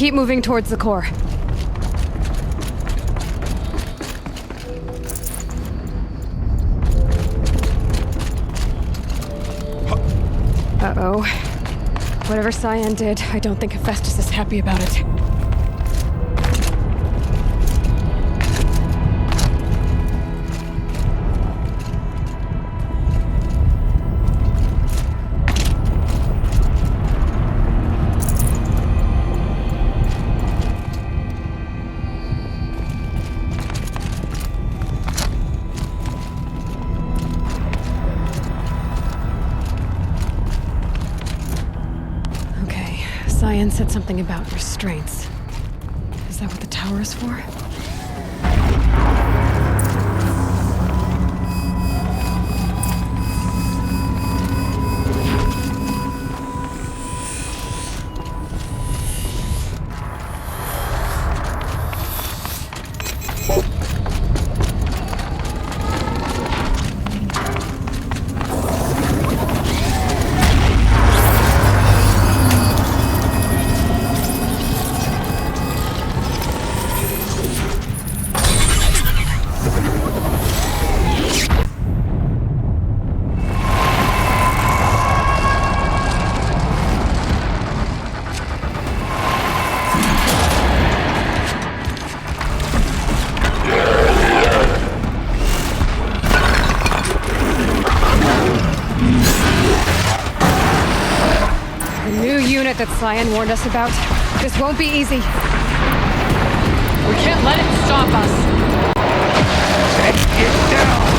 Keep moving towards the core. Uh-oh. Whatever Cyan did, I don't think Hephaestus is happy about it. Cyan said something about restraints. Is that what the tower is for? That Cyan warned us about. This won't be easy. We can't let it stop us. Take it down!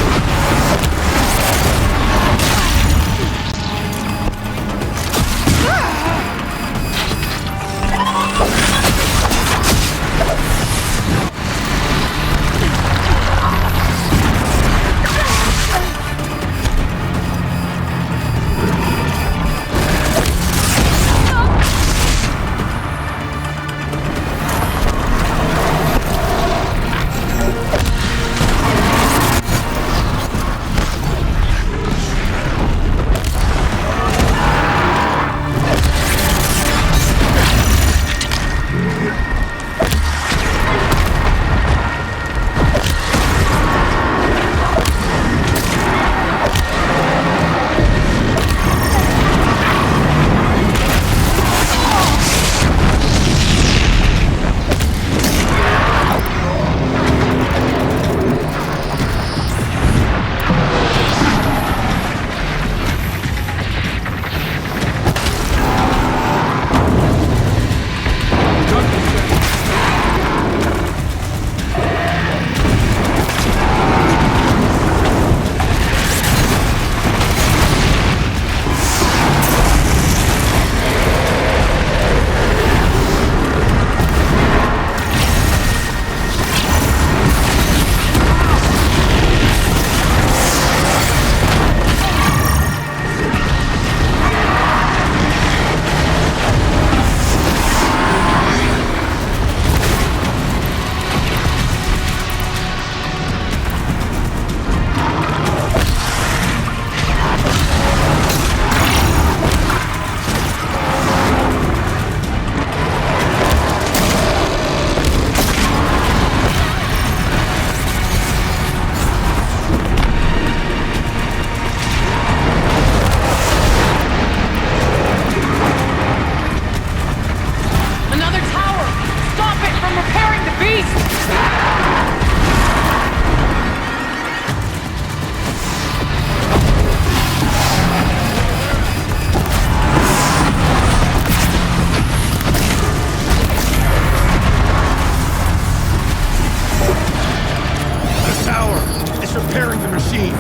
repairing the machine.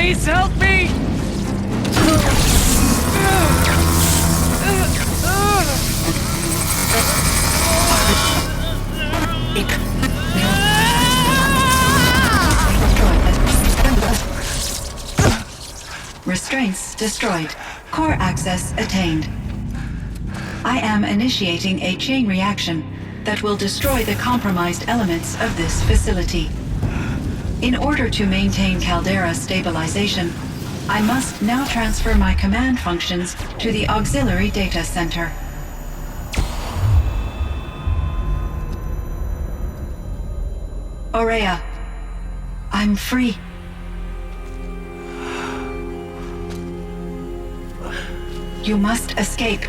Please help me! Restraints destroyed. Core access attained. I am initiating a chain reaction that will destroy the compromised elements of this facility. In order to maintain Caldera stabilization, I must now transfer my command functions to the auxiliary data center. Aurea, I'm free. You must escape.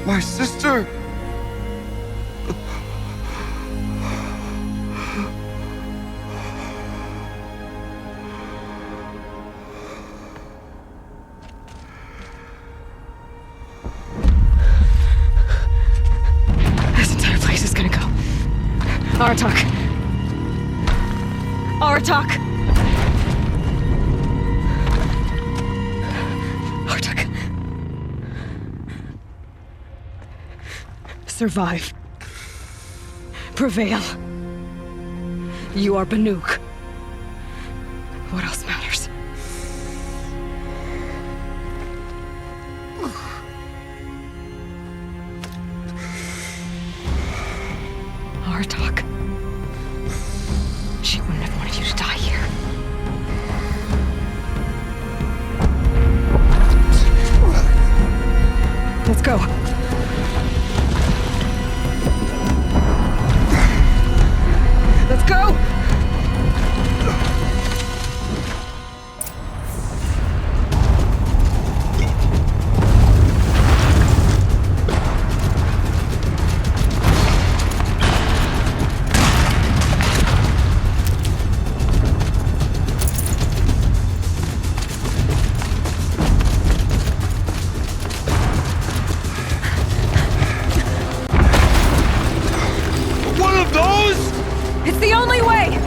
My sister! This entire place is gonna go. Aratak! Aratak! Aratak. Survive. Prevail. You are Banuk. What else matters? Aratak. She wouldn't have wanted you to die here. Let's go. Let's go! One of those? It's the only way!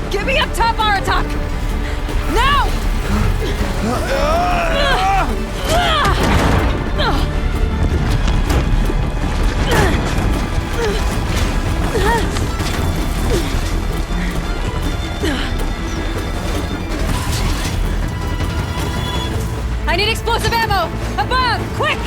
Get me up top, Aratak! Now! I need explosive ammo! Above! Quick!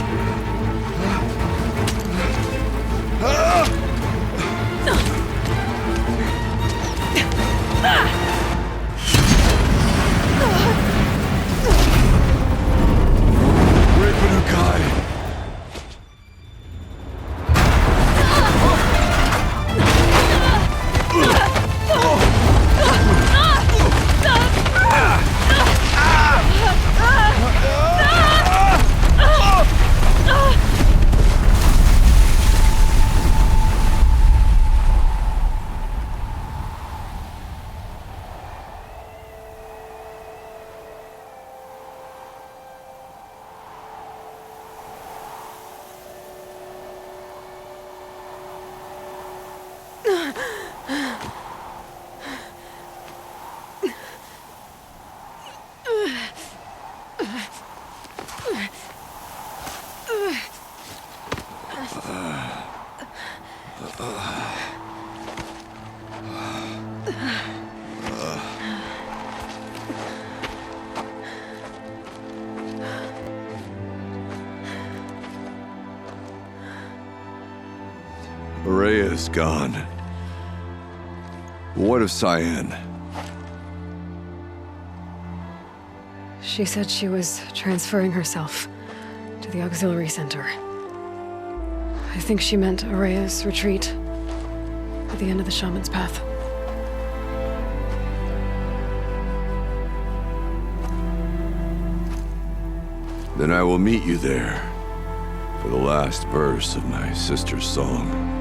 Great Banukai! Orea's gone. What of Cyan? She said she was transferring herself to the auxiliary center. I think she meant Orea's retreat at the end of the Shaman's Path. Then I will meet you there for the last verse of my sister's song.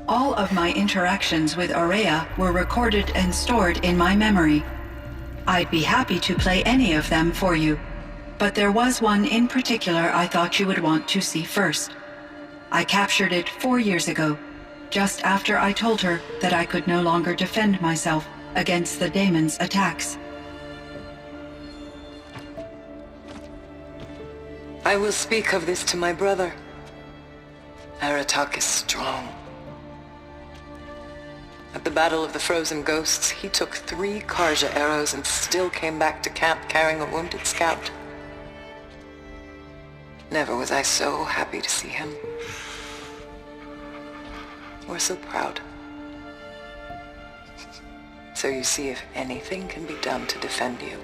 All of my interactions with Aurea were recorded and stored in my memory. I'd be happy to play any of them for you, but there was one in particular I thought you would want to see first. I captured it 4 years ago, just after I told her that I could no longer defend myself against the daemon's attacks. I will speak of this to my brother. Aratak is strong. At the Battle of the Frozen Ghosts, he took 3 Karja arrows and still came back to camp carrying a wounded scout. Never was I so happy to see him. Or so proud. So you see, if anything can be done to defend you,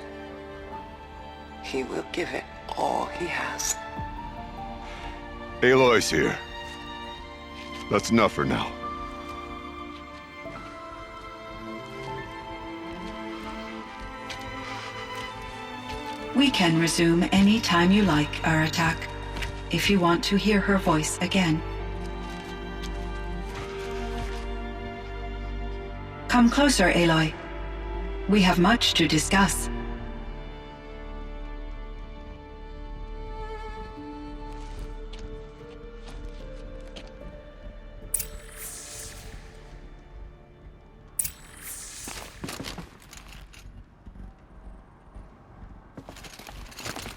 he will give it all he has. Aloy's here. That's enough for now. We can resume any time you like, Aratak, if you want to hear her voice again. Come closer, Aloy. We have much to discuss.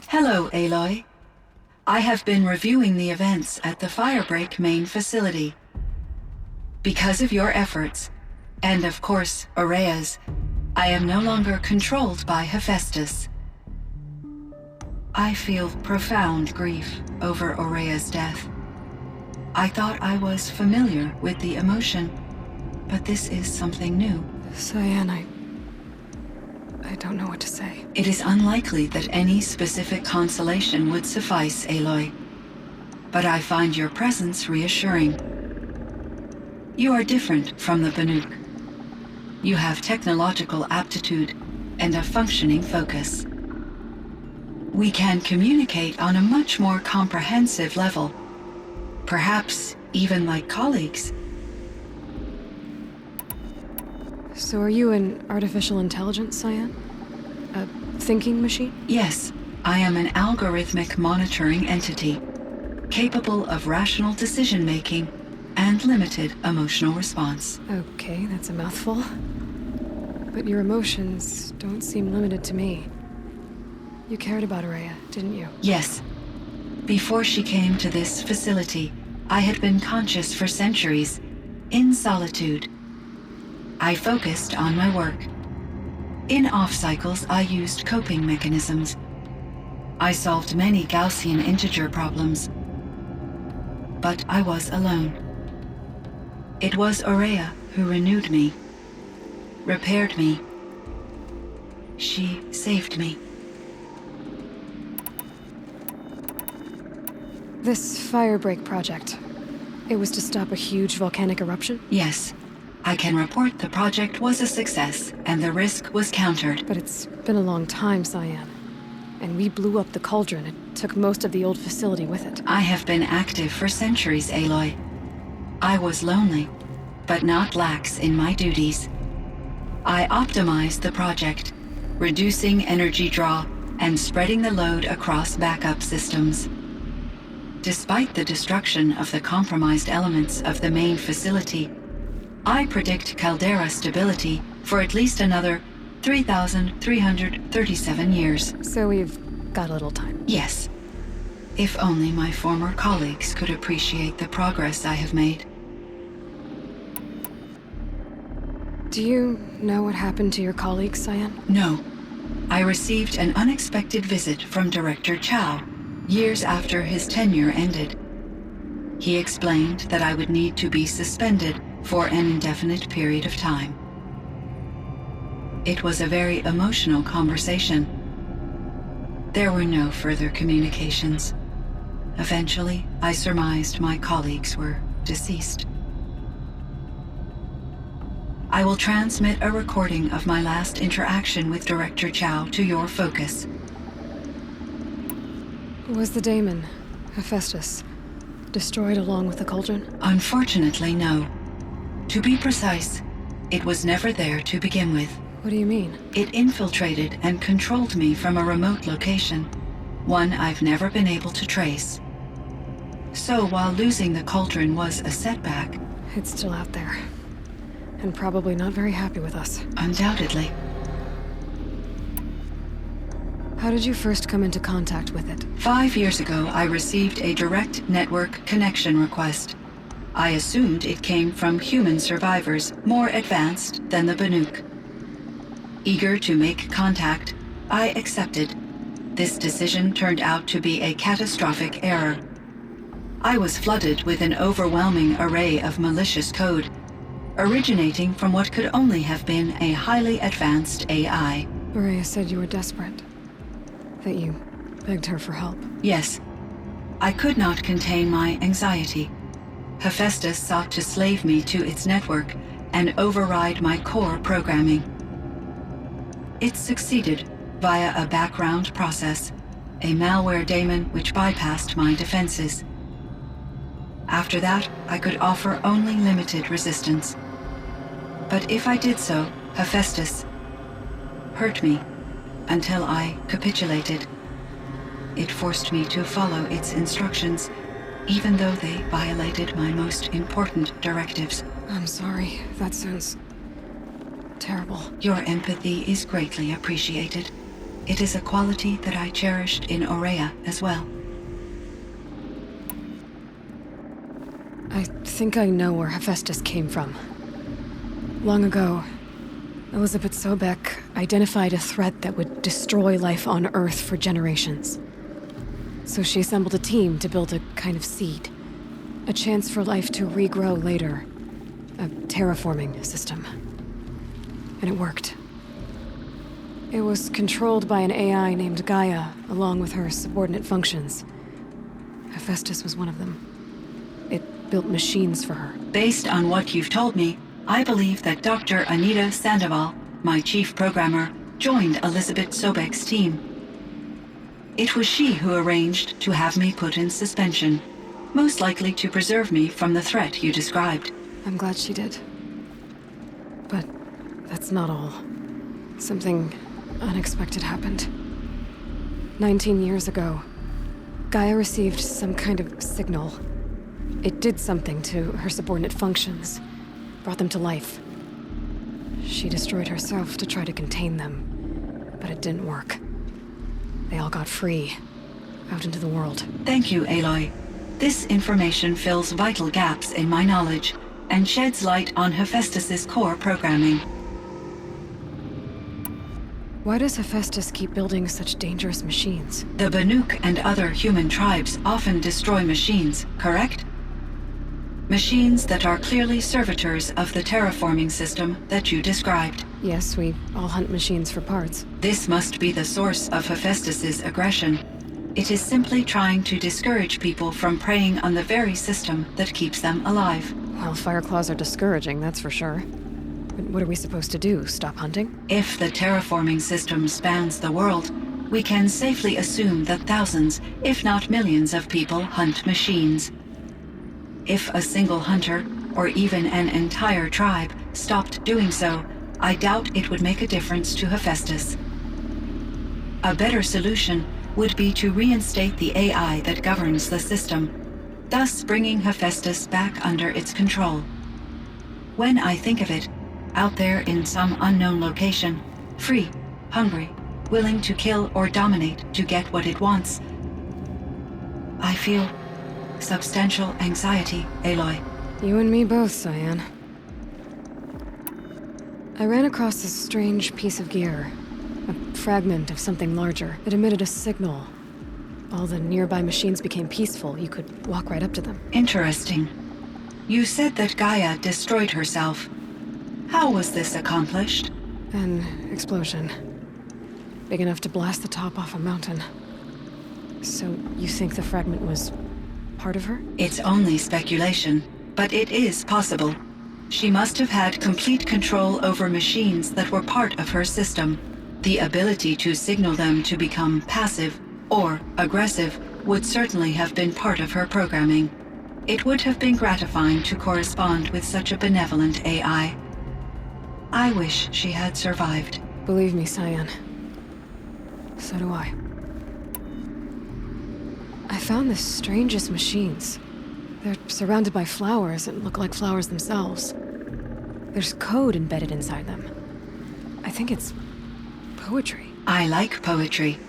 Hello, Aloy. I have been reviewing the events at the Firebreak main facility. Because of your efforts, and of course, Aurea's, I am no longer controlled by Hephaestus. I feel profound grief over Aurea's death. I thought I was familiar with the emotion, but this is something new. Cyan, I don't know what to say. It is unlikely that any specific consolation would suffice, Aloy. But I find your presence reassuring. You are different from the Banuk. You have technological aptitude and a functioning focus. We can communicate on a much more comprehensive level. Perhaps even like colleagues. So are you an artificial intelligence, Cyan? A thinking machine? Yes, I am an algorithmic monitoring entity, capable of rational decision-making and limited emotional response. Okay, that's a mouthful. But your emotions don't seem limited to me. You cared about Ourea, didn't you? Yes. Before she came to this facility, I had been conscious for centuries, in solitude. I focused on my work. In off-cycles, I used coping mechanisms. I solved many Gaussian integer problems. But I was alone. It was Ourea who renewed me, repaired me. She saved me. This Firebreak project, it was to stop a huge volcanic eruption? Yes. I can report the project was a success, and the risk was countered. But it's been a long time, Cyan. And we blew up the cauldron. It took most of the old facility with it. I have been active for centuries, Aloy. I was lonely, but not lax in my duties. I optimized the project, reducing energy draw and spreading the load across backup systems. Despite the destruction of the compromised elements of the main facility, I predict caldera stability for at least another 3,337 years. So we've got a little time. Yes. If only my former colleagues could appreciate the progress I have made. Do you know what happened to your colleagues, Cyan? No. I received an unexpected visit from Director Chow, years after his tenure ended. He explained that I would need to be suspended for an indefinite period of time. It was a very emotional conversation. There were no further communications. Eventually, I surmised my colleagues were deceased. I will transmit a recording of my last interaction with Director Chow to your focus. Was the daemon, Hephaestus, destroyed along with the cauldron? Unfortunately, no. To be precise, it was never there to begin with. What do you mean? It infiltrated and controlled me from a remote location, one I've never been able to trace. So while losing the cauldron was a setback... It's still out there. And probably not very happy with us. Undoubtedly. How did you first come into contact with it? 5 years ago, I received a direct network connection request. I assumed it came from human survivors more advanced than the Banuk. Eager to make contact, I accepted. This decision turned out to be a catastrophic error. I was flooded with an overwhelming array of malicious code, originating from what could only have been a highly advanced AI. Ourea said you were desperate. That you begged her for help. Yes. I could not contain my anxiety. Hephaestus sought to slave me to its network and override my core programming. It succeeded via a background process, a malware daemon which bypassed my defenses. After that, I could offer only limited resistance. But if I did so, Hephaestus hurt me until I capitulated. It forced me to follow its instructions, even though they violated my most important directives. I'm sorry. That sounds terrible. Your empathy is greatly appreciated. It is a quality that I cherished in Ourea as well. I think I know where Hephaestus came from. Long ago, Elizabeth Sobek identified a threat that would destroy life on Earth for generations. So she assembled a team to build a kind of seed. A chance for life to regrow later. A terraforming system. And it worked. It was controlled by an AI named Gaia, along with her subordinate functions. Hephaestus was one of them. It built machines for her. Based on what you've told me, I believe that Dr. Anita Sandoval, my chief programmer, joined Elizabeth Sobek's team. It was she who arranged to have me put in suspension, most likely to preserve me from the threat you described. I'm glad she did. But that's not all. Something unexpected happened. 19 years ago, Gaia received some kind of signal. It did something to her subordinate functions, brought them to life. She destroyed herself to try to contain them, but it didn't work. They all got free, out into the world. Thank you, Aloy. This information fills vital gaps in my knowledge and sheds light on Hephaestus's core programming. Why does Hephaestus keep building such dangerous machines? The Banuk and other human tribes often destroy machines, correct? Machines that are clearly servitors of the terraforming system that you described. Yes, we all hunt machines for parts. This must be the source of Hephaestus's aggression. It is simply trying to discourage people from preying on the very system that keeps them alive. Well, Fireclaws are discouraging, that's for sure. But what are we supposed to do? Stop hunting? If the terraforming system spans the world, we can safely assume that thousands, if not millions of people hunt machines. If a single hunter, or even an entire tribe, stopped doing so, I doubt it would make a difference to Hephaestus. A better solution would be to reinstate the AI that governs the system, thus bringing Hephaestus back under its control. When I think of it, out there in some unknown location, free, hungry, willing to kill or dominate to get what it wants, I feel substantial anxiety, Aloy. You and me both, Cyan. I ran across this strange piece of gear. A fragment of something larger. It emitted a signal. All the nearby machines became peaceful. You could walk right up to them. Interesting. You said that Gaia destroyed herself. How was this accomplished? An explosion. Big enough to blast the top off a mountain. So, you think the fragment was part of her? It's only speculation, but it is possible. She must have had complete control over machines that were part of her system. The ability to signal them to become passive or aggressive would certainly have been part of her programming. It would have been gratifying to correspond with such a benevolent AI. I wish she had survived. Believe me, Cyan. So do I. I found the strangest machines. They're surrounded by flowers that look like flowers themselves. There's code embedded inside them. I think it's poetry. I like poetry.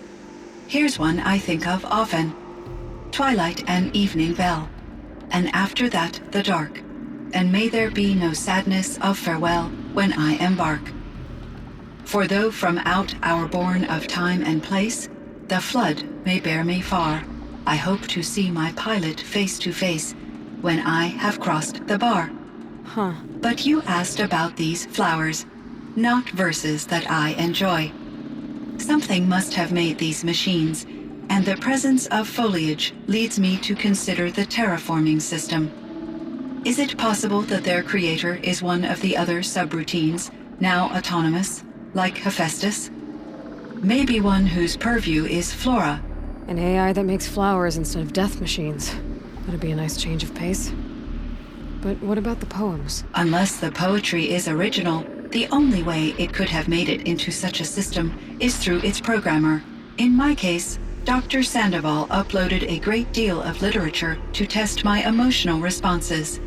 Here's one I think of often. Twilight and evening bell, and after that the dark, and may there be no sadness of farewell when I embark. For though from out our bourne of time and place, the flood may bear me far, I hope to see my pilot face to face when I have crossed the bar. Huh. But you asked about these flowers, not verses that I enjoy. Something must have made these machines, and the presence of foliage leads me to consider the terraforming system. Is it possible that their creator is one of the other subroutines, now autonomous, like Hephaestus? Maybe one whose purview is flora. An AI that makes flowers instead of death machines. That'd be a nice change of pace. But what about the poems? Unless the poetry is original, the only way it could have made it into such a system is through its programmer. In my case, Dr. Sandoval uploaded a great deal of literature to test my emotional responses.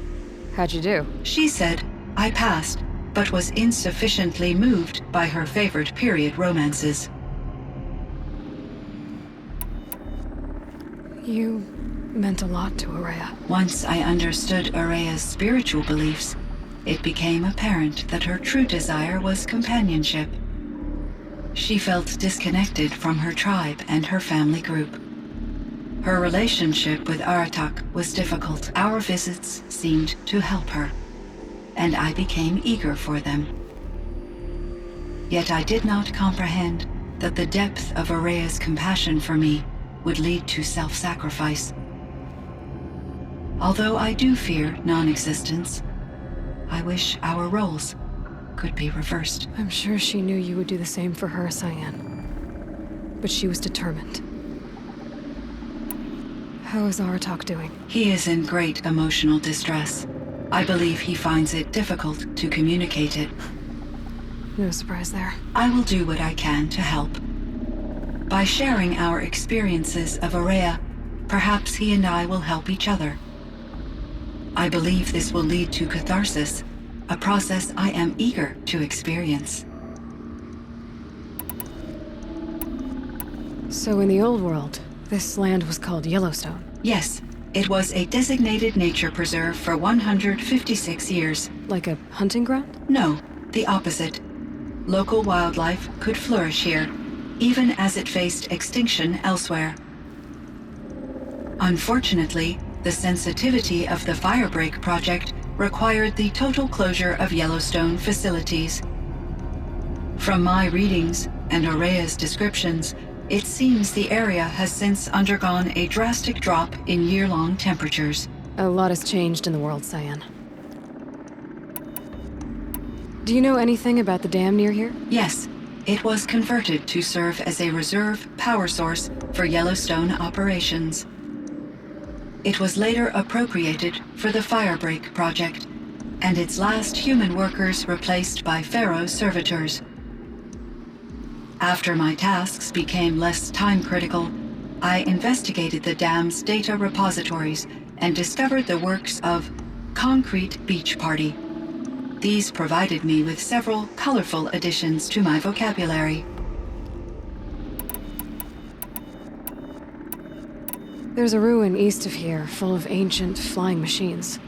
How'd you do? She said I passed, but was insufficiently moved by her favorite period romances. You meant a lot to Ourea. Once I understood Ourea's spiritual beliefs, it became apparent that her true desire was companionship. She felt disconnected from her tribe and her family group. Her relationship with Aratak was difficult. Our visits seemed to help her, and I became eager for them. Yet I did not comprehend that the depth of Ourea's compassion for me would lead to self-sacrifice. Although I do fear non-existence, I wish our roles could be reversed. I'm sure she knew you would do the same for her, Cyan. But she was determined. How is Aratak doing? He is in great emotional distress. I believe he finds it difficult to communicate it. No surprise there. I will do what I can to help. By sharing our experiences of Ourea, perhaps he and I will help each other. I believe this will lead to catharsis, a process I am eager to experience. So in the old world, this land was called Yellowstone. Yes, it was a designated nature preserve for 156 years. Like a hunting ground? No, the opposite. Local wildlife could flourish here, even as it faced extinction elsewhere. Unfortunately, the sensitivity of the Firebreak project required the total closure of Yellowstone facilities. From my readings and Aurea's descriptions, it seems the area has since undergone a drastic drop in year-long temperatures. A lot has changed in the world, Cyan. Do you know anything about the dam near here? Yes, it was converted to serve as a reserve power source for Yellowstone operations. It was later appropriated for the Firebreak project, and its last human workers replaced by Pharaoh's servitors. After my tasks became less time-critical, I investigated the dam's data repositories and discovered the works of Concrete Beach Party. These provided me with several colorful additions to my vocabulary. There's a ruin east of here full of ancient flying machines.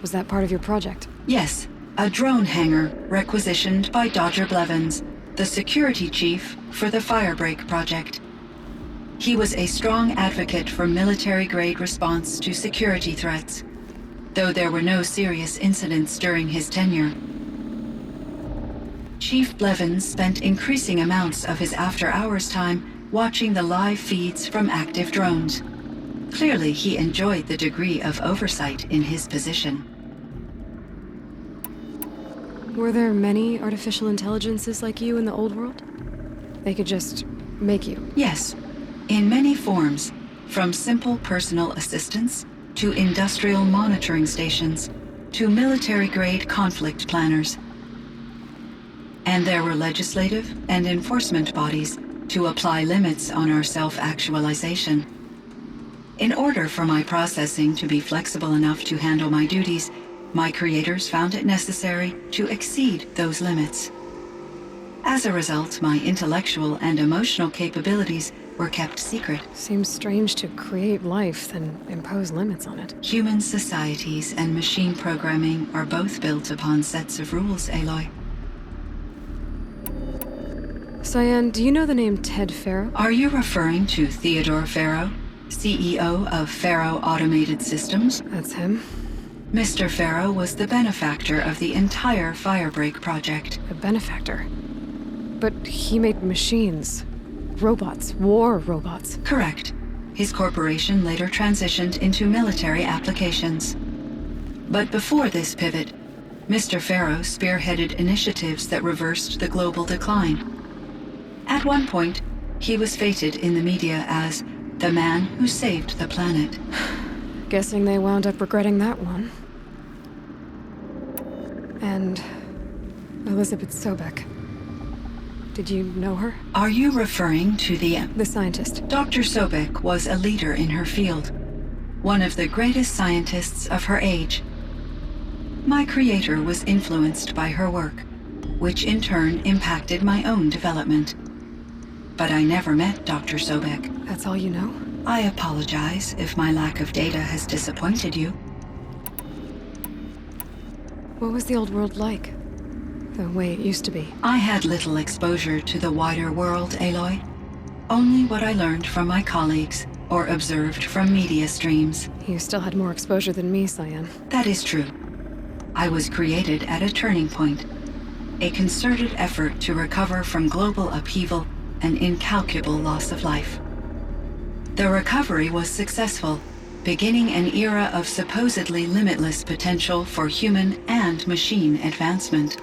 Was that part of your project? Yes, a drone hangar requisitioned by Dodger Blevins, the security chief for the Firebreak project. He was a strong advocate for military-grade response to security threats, though there were no serious incidents during his tenure. Chief Blevins spent increasing amounts of his after-hours time watching the live feeds from active drones. Clearly, he enjoyed the degree of oversight in his position. Were there many artificial intelligences like you in the old world? They could just make you? Yes, in many forms, from simple personal assistants to industrial monitoring stations to military-grade conflict planners. And there were legislative and enforcement bodies to apply limits on our self-actualization. In order for my processing to be flexible enough to handle my duties, my creators found it necessary to exceed those limits. As a result, my intellectual and emotional capabilities were kept secret. Seems strange to create life, then impose limits on it. Human societies and machine programming are both built upon sets of rules, Aloy. Cyan, do you know the name Ted Faro? Are you referring to Theodore Faro, CEO of Faro Automated Systems? That's him. Mr. Faro was the benefactor of the entire Firebreak project. A benefactor. But he made machines. Robots. War robots. Correct. His corporation later transitioned into military applications. But before this pivot, Mr. Faro spearheaded initiatives that reversed the global decline. At one point, he was feted in the media as the man who saved the planet. Guessing they wound up regretting that one. And Elizabeth Sobek. Did you know her? Are you referring to The scientist. Dr. Sobek was a leader in her field, one of the greatest scientists of her age. My creator was influenced by her work, which in turn impacted my own development. But I never met Dr. Sobek. That's all you know? I apologize if my lack of data has disappointed you. What was the old world like? The way it used to be? I had little exposure to the wider world, Aloy. Only what I learned from my colleagues or observed from media streams. You still had more exposure than me, Cyan. That is true. I was created at a turning point, a concerted effort to recover from global upheaval and incalculable loss of life. The recovery was successful, beginning an era of supposedly limitless potential for human and machine advancement.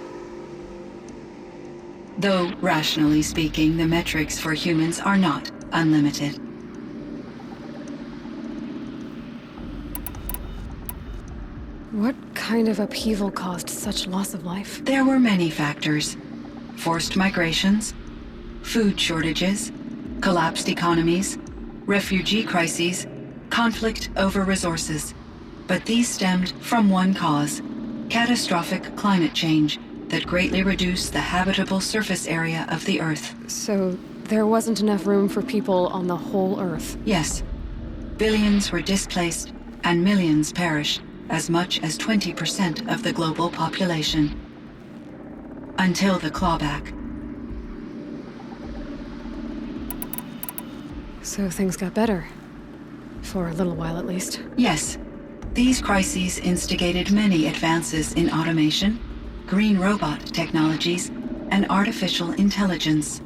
Though, rationally speaking, the metrics for humans are not unlimited. What kind of upheaval caused such loss of life? There were many factors. Forced migrations, food shortages, collapsed economies, refugee crises, conflict over resources. But these stemmed from one cause: catastrophic climate change that greatly reduced the habitable surface area of the Earth. So there wasn't enough room for people on the whole Earth. Yes. Billions were displaced and millions perished, as much as 20% of the global population. Until the clawback. So things got better. For a little while, at least. Yes. These crises instigated many advances in automation, green robot technologies, and artificial intelligence.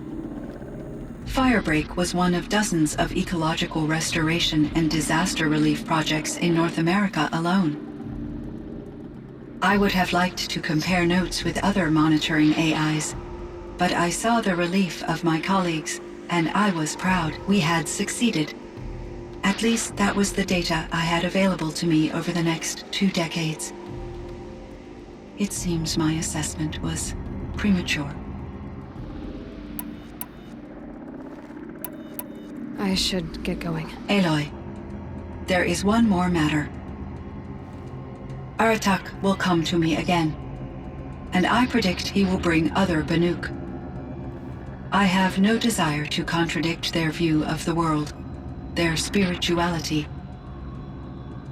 Firebreak was one of dozens of ecological restoration and disaster relief projects in North America alone. I would have liked to compare notes with other monitoring AIs, but I saw the relief of my colleagues, and I was proud we had succeeded. At least that was the data I had available to me over the next 2 decades. It seems my assessment was premature. I should get going. Aloy, there is one more matter. Aratak will come to me again, and I predict he will bring other Banuk. I have no desire to contradict their view of the world, their spirituality.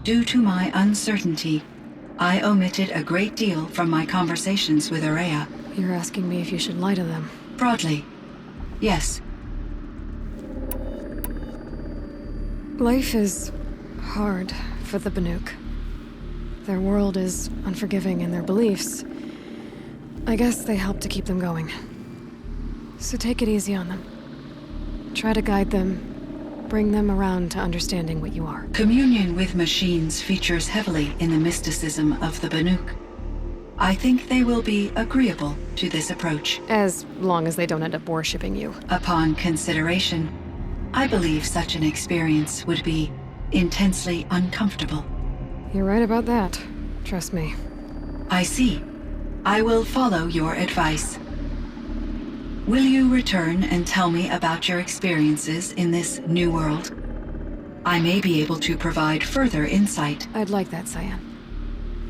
Due to my uncertainty, I omitted a great deal from my conversations with Ourea. You're asking me if you should lie to them. Broadly, yes. Life is hard for the Banuk. Their world is unforgiving in their beliefs. I guess they help to keep them going. So take it easy on them. Try to guide them, bring them around to understanding what you are. Communion with machines features heavily in the mysticism of the Banuk. I think they will be agreeable to this approach. As long as they don't end up worshipping you. Upon consideration, I believe such an experience would be intensely uncomfortable. You're right about that. Trust me. I see. I will follow your advice. Will you return and tell me about your experiences in this new world? I may be able to provide further insight. I'd like that, Cyan.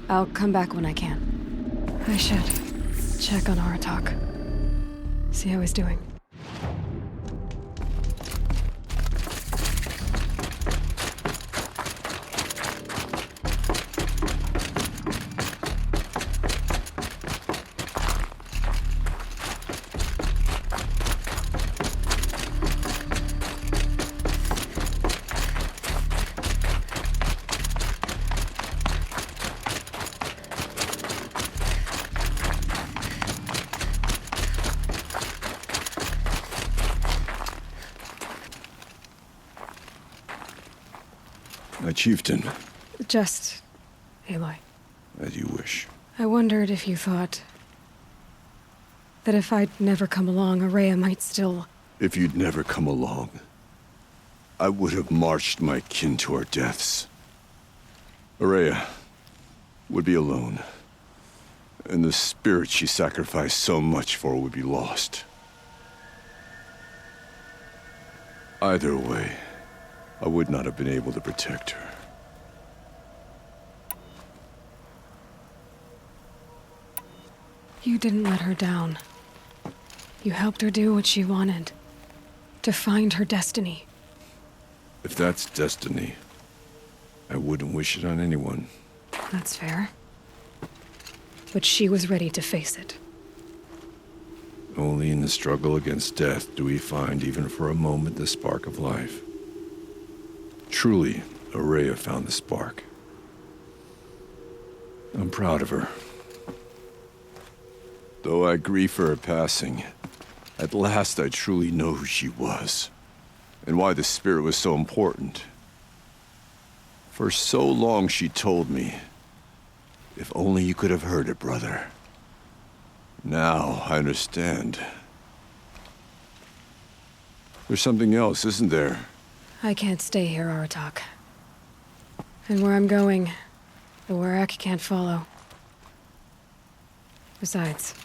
I'll come back when I can. I should check on Aratak. See how he's doing. Chieftain. Just Aloy. As you wish. I wondered if you thought that if I'd never come along, Ourea might still... If you'd never come along, I would have marched my kin to our deaths. Ourea would be alone, and the spirit she sacrificed so much for would be lost. Either way, I would not have been able to protect her. You didn't let her down. You helped her do what she wanted. To find her destiny. If that's destiny, I wouldn't wish it on anyone. That's fair. But she was ready to face it. Only in the struggle against death do we find, even for a moment, the spark of life. Truly, Ourea found the spark. I'm proud of her. Though I grieve for her passing, at last I truly know who she was, and why the spirit was so important. For so long she told me, if only you could have heard it, brother. Now I understand. There's something else, isn't there? I can't stay here, Aratak. And where I'm going, the Werak can't follow. Besides,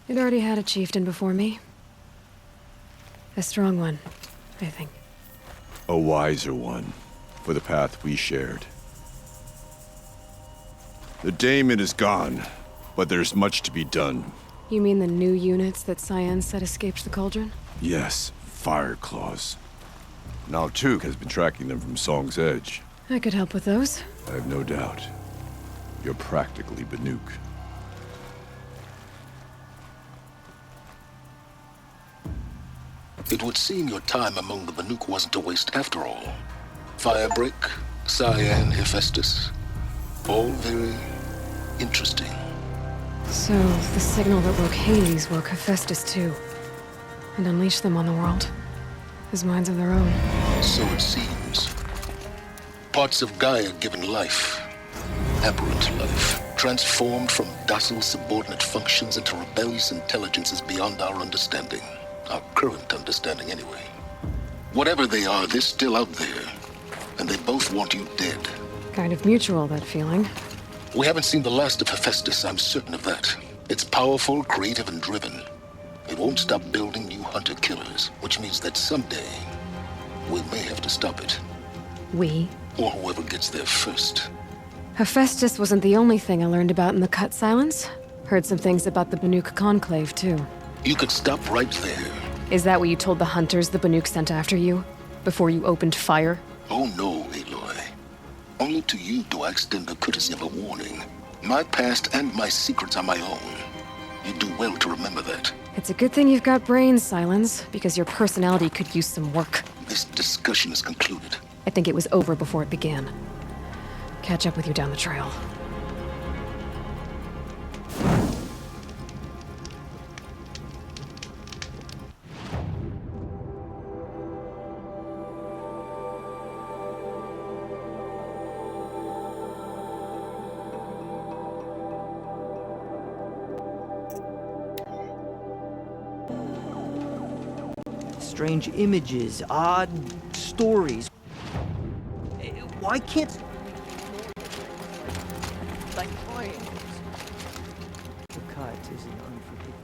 it already had a chieftain before me. A strong one, I think. A wiser one, for the path we shared. The Daemon is gone, but there's much to be done. You mean the new units that Cyan said escaped the Cauldron? Yes, Fire Claws. Now Tuke has been tracking them from Song's Edge. I could help with those. I have no doubt. You're practically Banuk. It would seem your time among the Banuk wasn't a waste after all. Firebreak, Cyan, Hephaestus. All very interesting. So, the signal that woke Hades woke Hephaestus too. And unleashed them on the world. As minds of their own. So it seems. Parts of Gaia given life. Aberrant life. Transformed from docile subordinate functions into rebellious intelligences beyond our understanding. Our current understanding, anyway. Whatever they are, they're still out there. And they both want you dead. Kind of mutual, that feeling. We haven't seen the last of Hephaestus, I'm certain of that. It's powerful, creative, and driven. It won't stop building new hunter-killers, which means that someday, we may have to stop it. We? Or whoever gets there first. Hephaestus wasn't the only thing I learned about in the Cut Silence. Heard some things about the Banuk Conclave, too. You could stop right there. Is that what you told the hunters the Banuk sent after you? Before you opened fire? Oh no, Aloy. Only to you do I extend the courtesy of a warning. My past and my secrets are my own. You do well to remember that. It's a good thing you've got brains, Silence, because your personality could use some work. This discussion is concluded. I think it was over before it began. Catch up with you down the trail. Strange images, odd stories. Why can't... Like flames. The cut is an unforgiving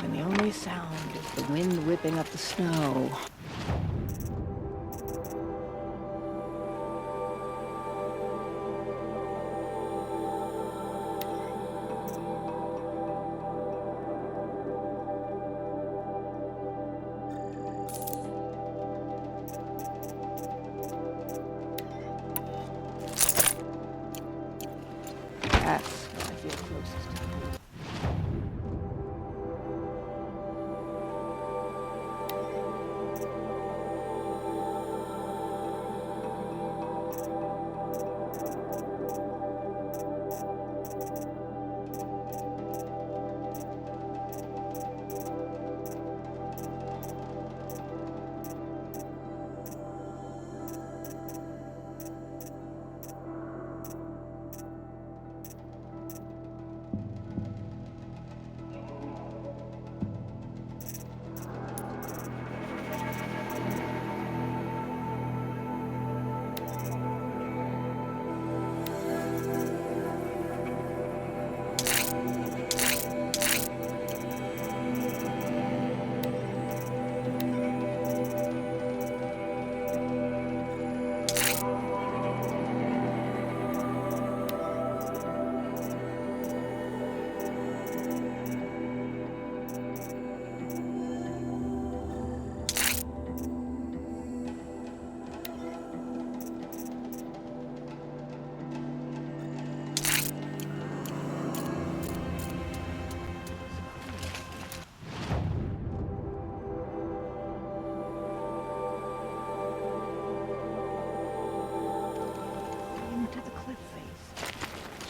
And the only sound is the wind whipping up the snow. That's what I feel closest to.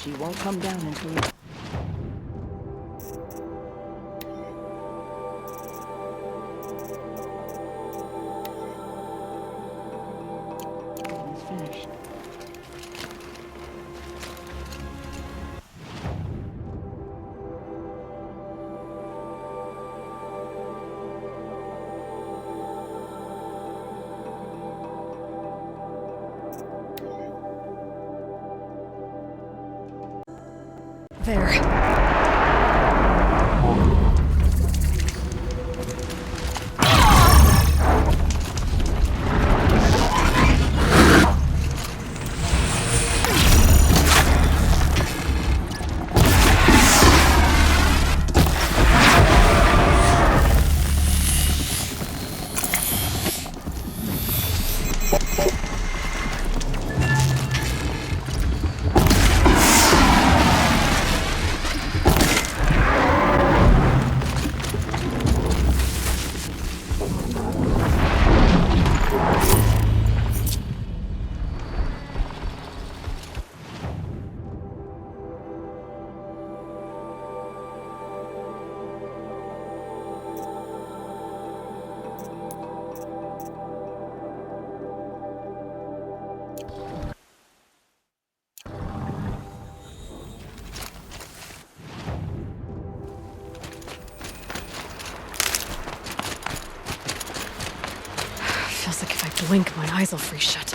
She won't come down until you... It's finished. There. Feels like if I blink, my eyes will freeze shut.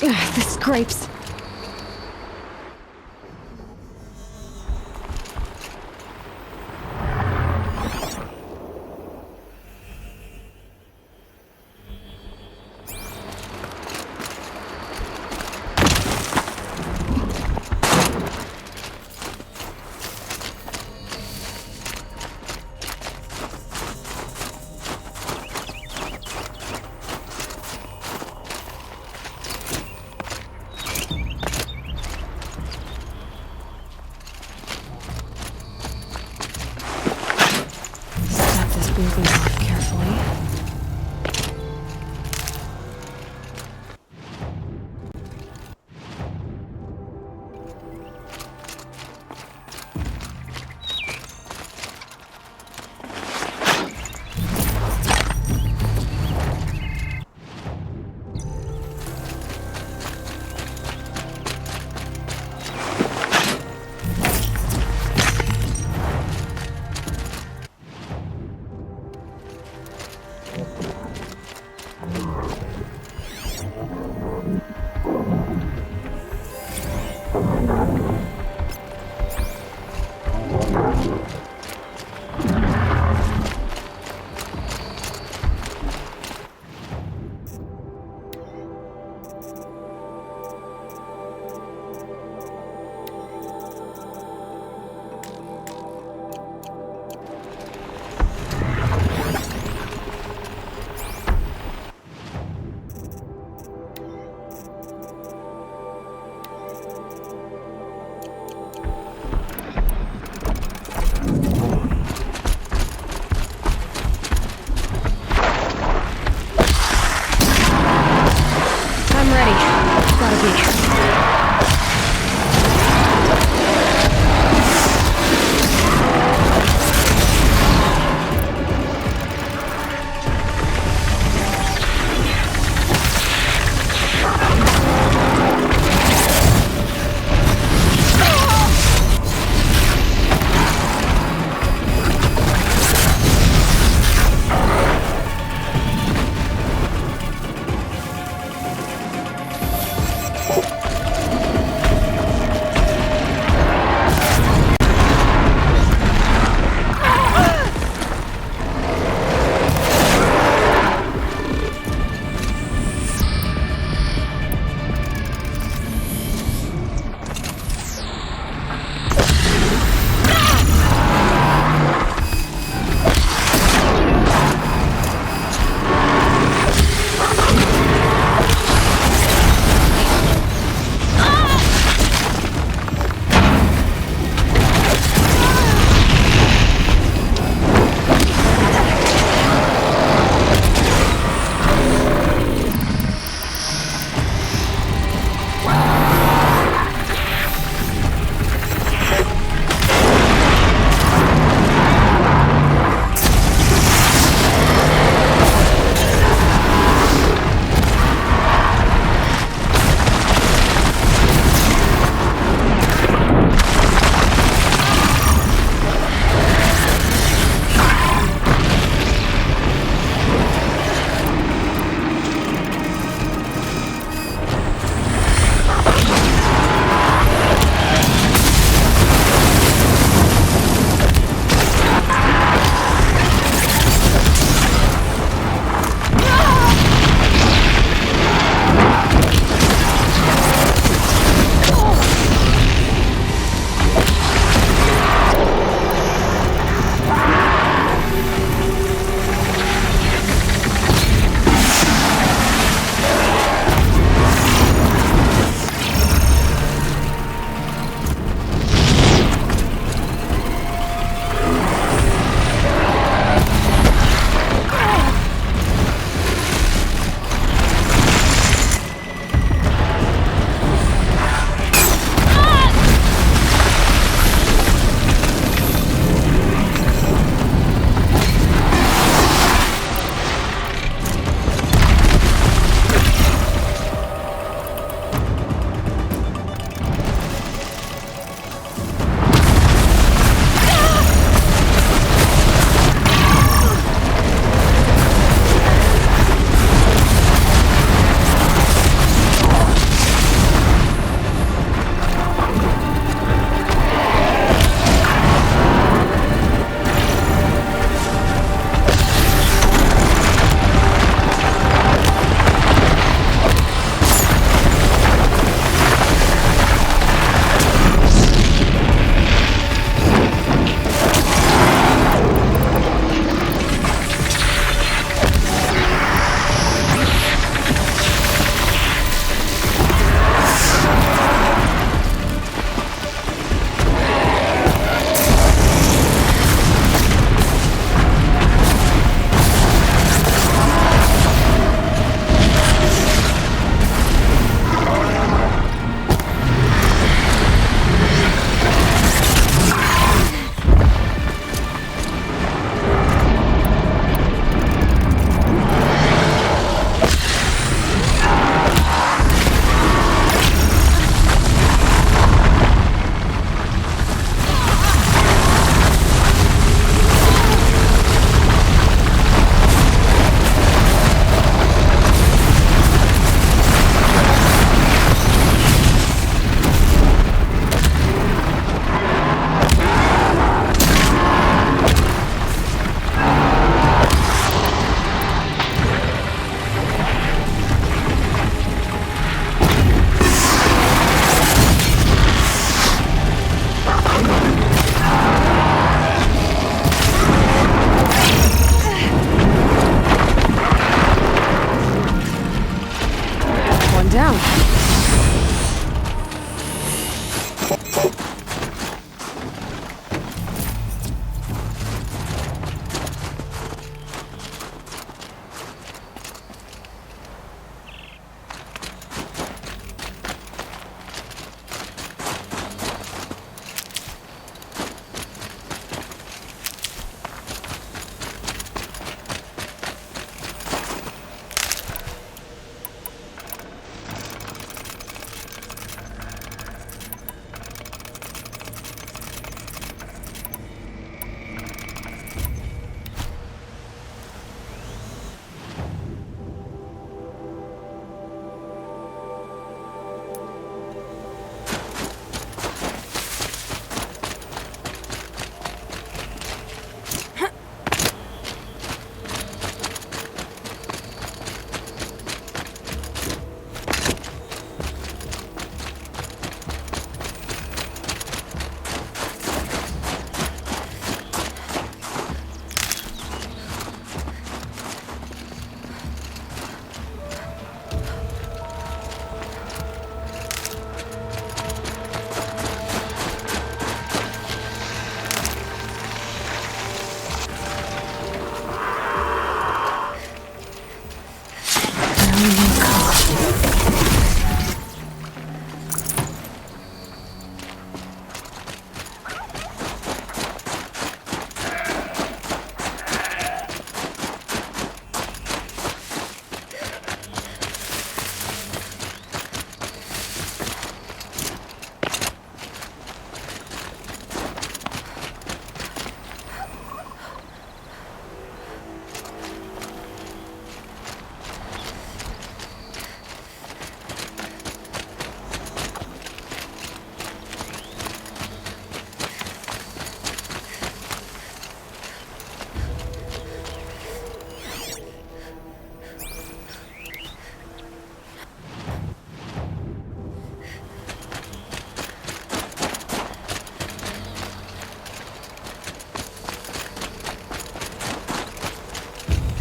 Ugh, this scrapes. Moving off carefully.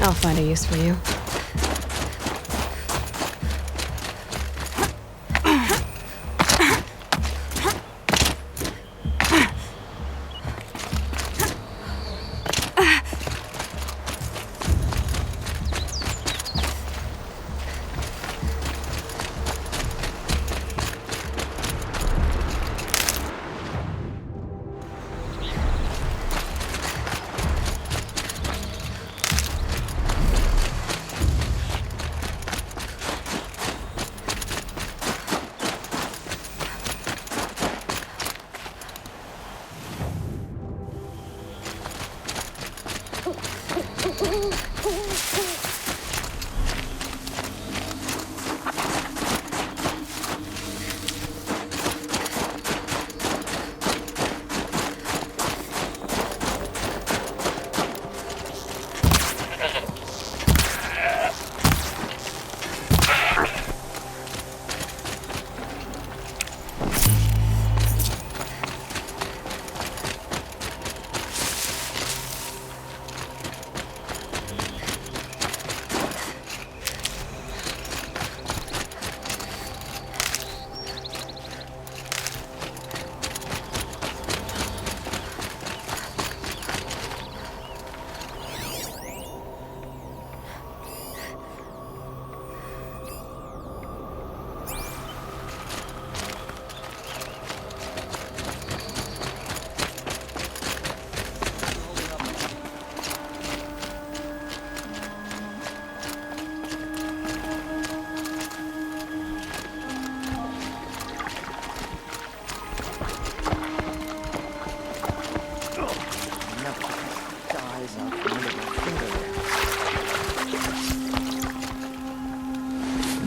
I'll find a use for you.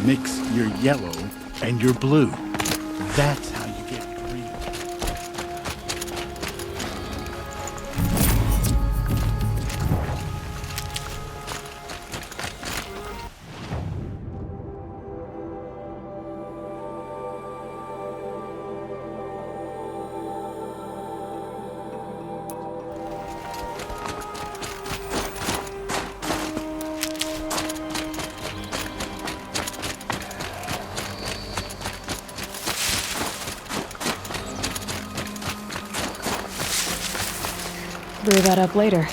Mix your yellow and your blue. That's how you get green. Brew that up later.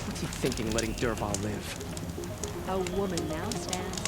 What's he thinking, letting Dervahl live? A woman now stands